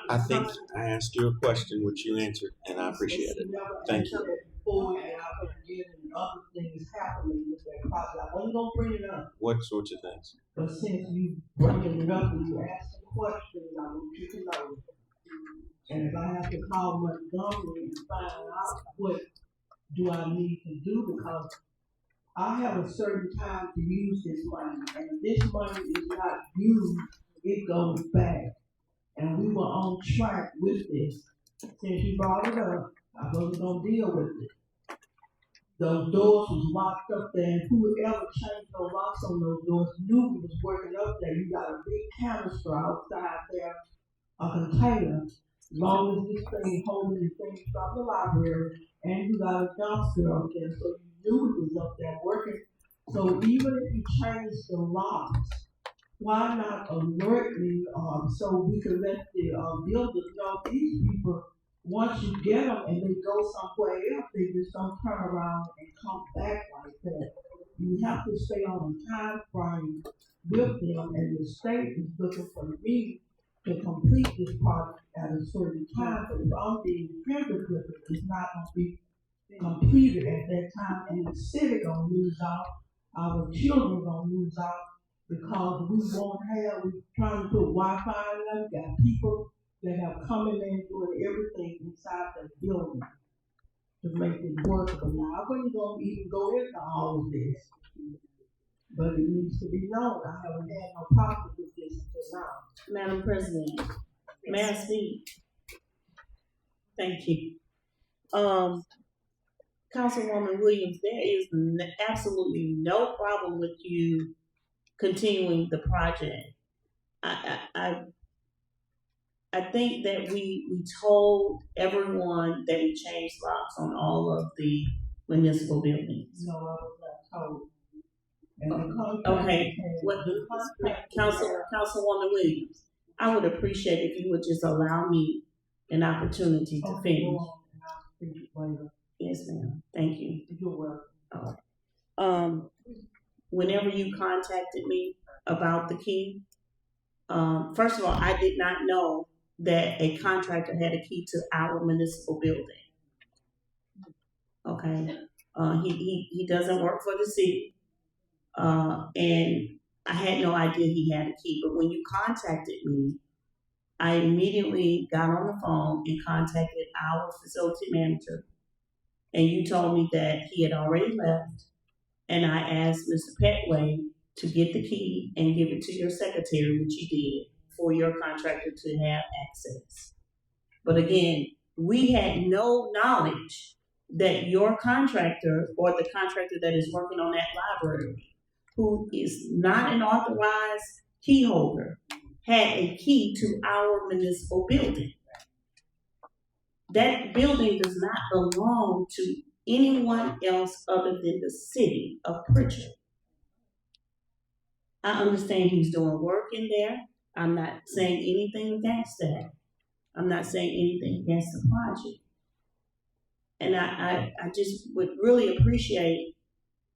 I think I asked you a question which you answered, and I appreciate it. Thank you. Before, and I've been getting other things happening with that project. I wasn't gonna bring it up. What sorts of things? But since you bringing it up and you asked some questions, I want you to know. And if I have to call Montgomery and find out what do I need to do, because I have a certain time to use this money, and if this money is not used, it goes back. And we were on track with this. Since you brought it up, I wasn't gonna deal with it. Those doors was locked up there, and whoever changed those locks on those doors knew we was working up there. You got a big canister outside there, a container, long as this thing holding the things from the library, and you got a dumpster up there, so you knew it was up there working. So even if you change the locks, why not alert me, so we can let the, builders know these people, once you get them and they go somewhere else, they just don't turn around and come back like that. You have to stay on a time frame with them, and the state is looking for me to complete this project at a certain time, but if I'm being friendly with it, it's not gonna be completed at that time, and the city gonna lose out, our children gonna lose out, because we're trying to put Wi-Fi in them, got people that have coming in doing everything inside the building to make it workable. Now, I wouldn't even go into all of this, but it needs to be known. I haven't had no problem with this until now. Madam President, may I speak? Thank you. Councilwoman Williams, there is absolutely no problem with you continuing the project. I think that we told everyone that we changed locks on all of the municipal buildings. No, I was not told. And the contract Okay, has- what Councilwoman Williams, I would appreciate if you would just allow me an opportunity to finish. Go on, and I'll speak later. Yes, ma'am. Thank you. You're welcome. Whenever you contacted me about the key, first of all, I did not know that a contractor had a key to our municipal building. Okay, he doesn't work for the city, and I had no idea he had a key. But when you contacted me, I immediately got on the phone and contacted our facility manager, and you told me that he had already left, and I asked Mr. Petway to get the key and give it to your secretary, which he did, for your contractor to have access. But again, we had no knowledge that your contractor or the contractor that is working on that library, who is not an authorized key holder, had a key to our municipal building. That building does not belong to anyone else other than the city of Prichard. I understand he's doing work in there. I'm not saying anything against that. I'm not saying anything against the project. And I just would really appreciate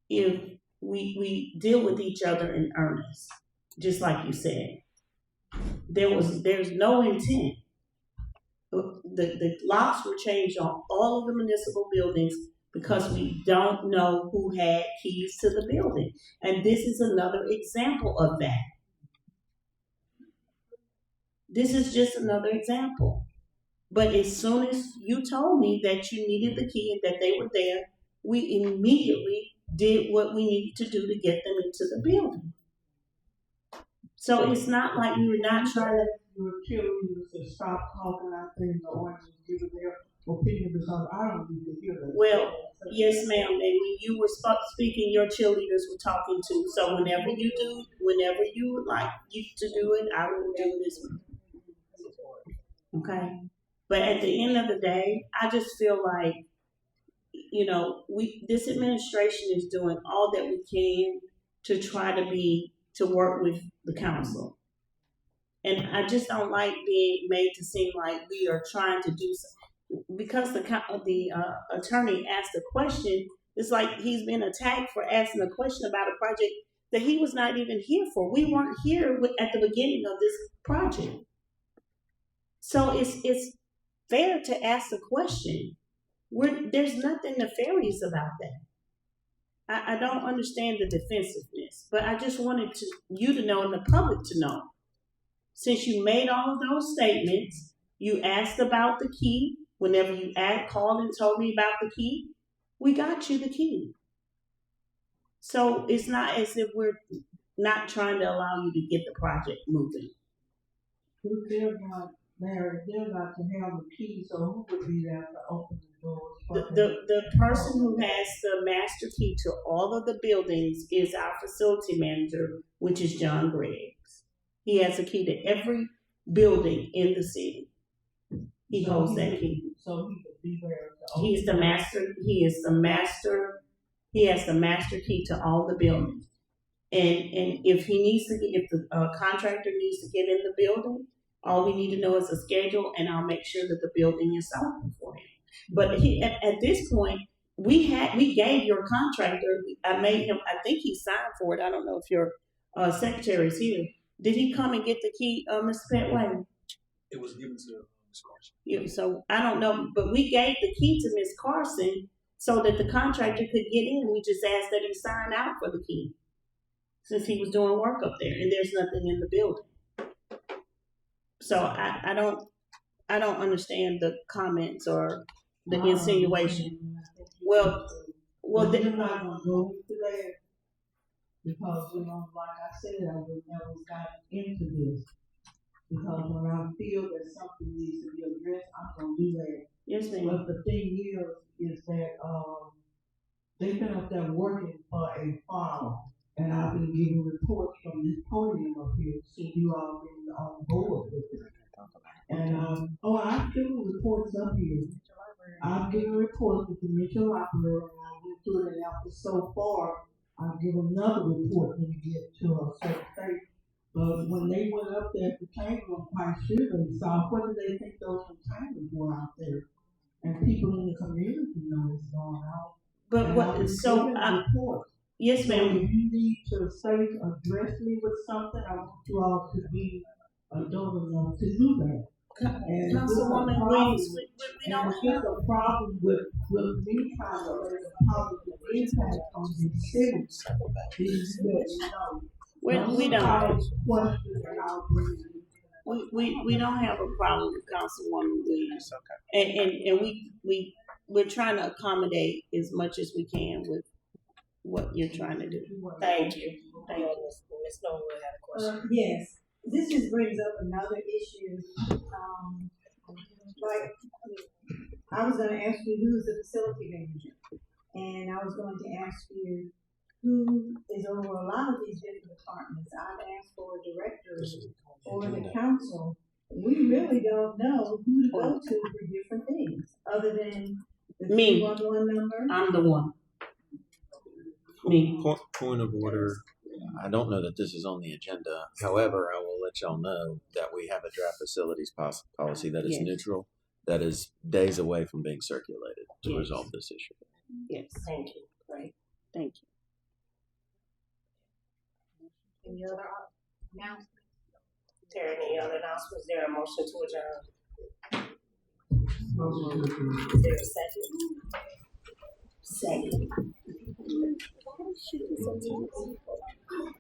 if we deal with each other in earnest, just like you said. There's no intent. The locks were changed on all of the municipal buildings because we don't know who had keys to the building. And this is another example of that. This is just another example. But as soon as you told me that you needed the key and that they were there, we immediately did what we needed to do to get them into the building. So it's not like we were not trying to. Your cheerleaders to stop talking out things or give their opinion, because I don't need to hear that. Well, yes, ma'am. And when you were speaking, your cheerleaders were talking too. So whenever you would like you to do it, I will do this one. Okay. But at the end of the day, I just feel like, this administration is doing all that we can to try to work with the council. And I just don't like being made to seem like we are trying to do something. Because the attorney asked a question, it's like he's been attacked for asking a question about a project that he was not even here for. We weren't here at the beginning of this project. So it's fair to ask a question. There's nothing nefarious about that. I don't understand the defensiveness, but I just wanted you to know and the public to know. Since you made all of those statements, you asked about the key. Whenever you called and told me about the key, we got you the key. So it's not as if we're not trying to allow you to get the project moving. If they're not married, they're not to have the key, so who would be there to open the doors? The person who has the master key to all of the buildings is our facility manager, which is John Griggs. He has a key to every building in the city. He holds that key. So he could be there to He is the master. He is the master. He has the master key to all the buildings. And if he needs to, if the contractor needs to get in the building, all we need to know is a schedule, and I'll make sure that the building is open for him. But at this point, we gave your contractor. I made him. I think he signed for it. I don't know if your secretary's here. Did he come and get the key, Mr. Petway? It was given to Ms. Carson. Yeah, so I don't know, but we gave the key to Ms. Carson so that the contractor could get in. We just asked that he sign out for the key, since he was doing work up there and there's nothing in the building. So I don't understand the comments or the insinuation. Well, we're not gonna go into that because like I said, I would never got into this. Because when I feel that something needs to be addressed, I'm gonna do that. Yes, ma'am. But the thing is that they've been up there working for a while, and I've been getting reports from this podium up here, so you all been on board with it. And I've given reports up here. I've given reports with the Mitchell Library, and I went through it, and after so far, I'll give another report when we get to a certain state. But when they went up there at the chamber, I'm quite sure they saw what did they think those containers were out there, and people in the community know what's going on. But and what? So yes, ma'am. So if you need to say address me with something, I want you all to be adult enough to do that. Councilwoman Williams, we don't have a problem with me trying to raise a positive impact on the city. We don't. We don't have a problem with Councilwoman Williams. And we're trying to accommodate as much as we can with what you're trying to do. Thank you. Thank you. Ms. Noel had a question. Yes, this just brings up another issue. Like, I was gonna ask you who's the facility manager, and I was going to ask you who is over a lot of these different departments. I've asked for directors or the council. We really don't know who to go to for different things, other than the Me. 311 number. I'm the one. Me. Point of order. I don't know that this is on the agenda. However, I will let y'all know that we have a draft facilities policy that is neutral, that is days away from being circulated to resolve this issue. Yes. Thank you. Right. Thank you. Any other announcements? Is there any other announcements? Is there a motion to adjourn? Is there a second? Second.